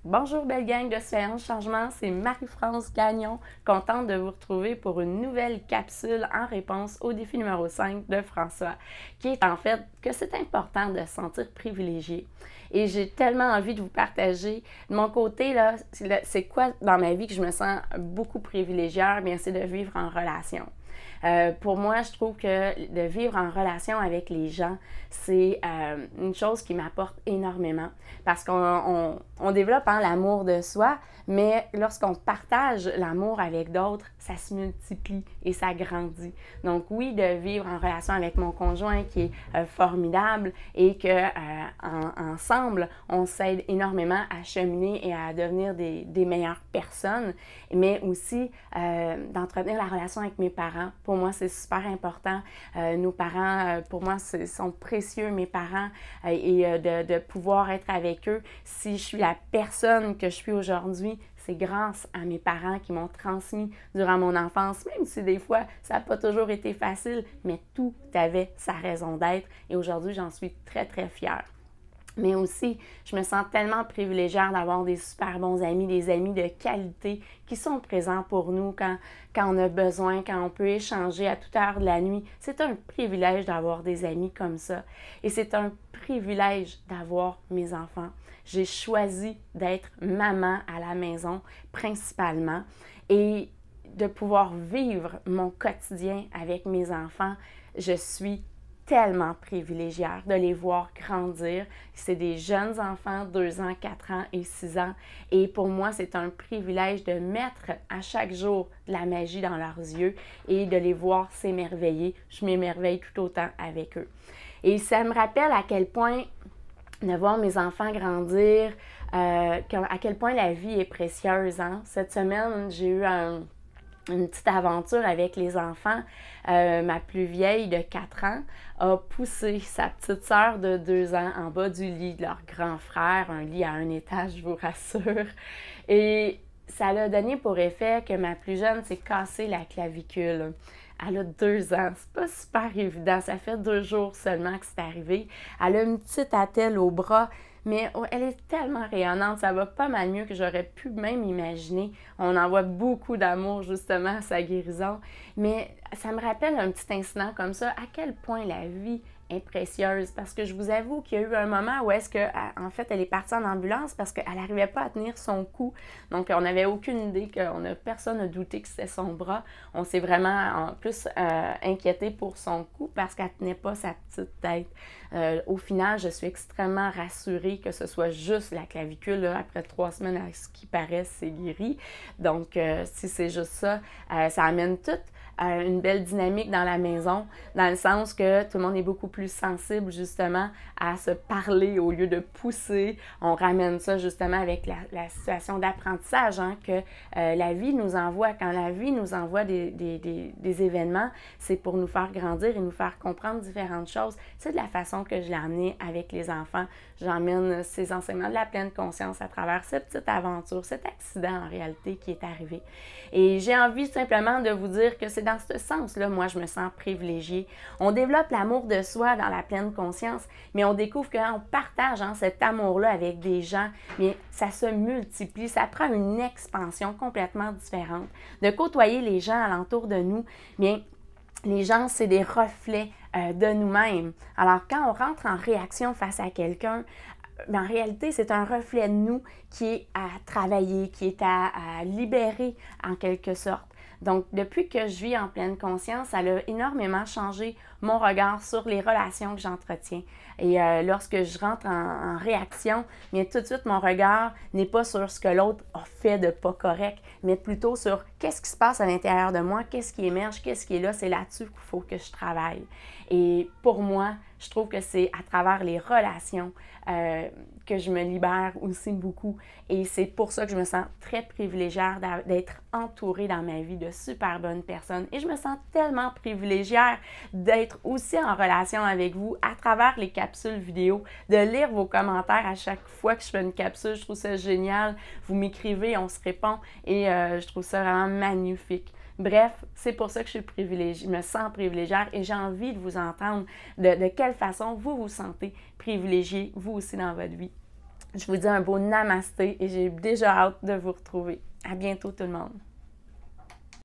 Bonjour belle gang de Séance Changement, c'est Marie-France Gagnon, contente de vous retrouver pour une nouvelle capsule en réponse au défi numéro 5 de François, qui est en fait que c'est important de se sentir privilégié. Et j'ai tellement envie de vous partager. De mon côté, là, c'est quoi dans ma vie que je me sens beaucoup privilégiée, bien c'est de vivre en relation. Pour moi, je trouve que de vivre en relation avec les gens, c'est une chose qui m'apporte énormément parce qu'on développe l'amour de soi, mais lorsqu'on partage l'amour avec d'autres, ça se multiplie et ça grandit. Donc oui, de vivre en relation avec mon conjoint qui est formidable et que ensemble, on s'aide énormément à cheminer et à devenir des meilleures personnes, mais aussi d'entretenir la relation avec mes parents. Pour moi, c'est super important. Nos parents, pour moi, sont précieux, mes parents, et de pouvoir être avec eux. Si je suis la personne que je suis aujourd'hui, c'est grâce à mes parents qui m'ont transmis durant mon enfance, même si des fois, ça n'a pas toujours été facile, mais tout avait sa raison d'être. Et aujourd'hui, j'en suis très, très fière. Mais aussi, je me sens tellement privilégiée d'avoir des super bons amis, des amis de qualité qui sont présents pour nous quand on a besoin, quand on peut échanger à toute heure de la nuit. C'est un privilège d'avoir des amis comme ça. Et c'est un privilège d'avoir mes enfants. J'ai choisi d'être maman à la maison, principalement, et de pouvoir vivre mon quotidien avec mes enfants. Je suis tellement privilégiée de les voir grandir. C'est des jeunes enfants, 2 ans, 4 ans et 6 ans. Et pour moi, c'est un privilège de mettre à chaque jour de la magie dans leurs yeux et de les voir s'émerveiller. Je m'émerveille tout autant avec eux. Et ça me rappelle à quel point de voir mes enfants grandir, à quel point la vie est précieuse. Hein? Cette semaine, j'ai eu une petite aventure avec les enfants. Ma plus vieille de 4 ans a poussé sa petite sœur de 2 ans en bas du lit de leur grand frère, un lit à un étage, je vous rassure. Et ça l'a donné pour effet que ma plus jeune s'est cassée la clavicule. Elle a 2 ans. C'est pas super évident. Ça fait 2 jours seulement que c'est arrivé. Elle a une petite attelle au bras, mais elle est tellement rayonnante. Ça va pas mal mieux que j'aurais pu même imaginer. On envoie beaucoup d'amour justement à sa guérison. Mais ça me rappelle un petit incident comme ça, à quel point la vie est précieuse, parce que je vous avoue qu'il y a eu un moment où est-ce que, en fait, elle est partie en ambulance parce qu'elle n'arrivait pas à tenir son cou. Donc, on n'avait aucune idée, personne n'a douté que c'était son bras. On s'est vraiment, en plus, inquiété pour son cou parce qu'elle ne tenait pas sa petite tête. Au final, je suis extrêmement rassurée que ce soit juste la clavicule. Là, après 3 semaines, à ce qui paraît, c'est guéri. Donc, si c'est juste ça, ça amène tout une belle dynamique dans la maison, dans le sens que tout le monde est beaucoup plus sensible justement à se parler au lieu de pousser. On ramène ça justement avec la situation d'apprentissage que la vie nous envoie. Quand la vie nous envoie des événements, c'est pour nous faire grandir et nous faire comprendre différentes choses. C'est de la façon que je l'ai amené avec les enfants. J'emmène ces enseignements de la pleine conscience à travers cette petite aventure, cet accident en réalité qui est arrivé. Et j'ai envie simplement de vous dire que c'est dans ce sens-là, moi, je me sens privilégiée. On développe l'amour de soi dans la pleine conscience, mais on découvre que quand on partage cet amour-là avec des gens, bien, ça se multiplie, ça prend une expansion complètement différente. De côtoyer les gens alentour de nous, bien, les gens, c'est des reflets de nous-mêmes. Alors, quand on rentre en réaction face à quelqu'un, en réalité, c'est un reflet de nous qui est à travailler, qui est à libérer en quelque sorte. Donc, depuis que je vis en pleine conscience, ça a énormément changé mon regard sur les relations que j'entretiens. Et lorsque je rentre en réaction, bien, tout de suite, mon regard n'est pas sur ce que l'autre a fait de pas correct, mais plutôt sur qu'est-ce qui se passe à l'intérieur de moi, qu'est-ce qui émerge, qu'est-ce qui est là, c'est là-dessus qu'il faut que je travaille. Et pour moi, je trouve que c'est à travers les relations que je me libère aussi beaucoup. Et c'est pour ça que je me sens très privilégiée d'être entourée dans ma vie de super bonnes personnes. Et je me sens tellement privilégiée d'être aussi en relation avec vous à travers les capsules vidéo, de lire vos commentaires à chaque fois que je fais une capsule. Je trouve ça génial. Vous m'écrivez, on se répond et je trouve ça vraiment magnifique. Bref, c'est pour ça que je suis privilégiée, je me sens privilégiée et j'ai envie de vous entendre de quelle façon vous vous sentez privilégié, vous aussi dans votre vie. Je vous dis un beau namasté et j'ai déjà hâte de vous retrouver. À bientôt tout le monde!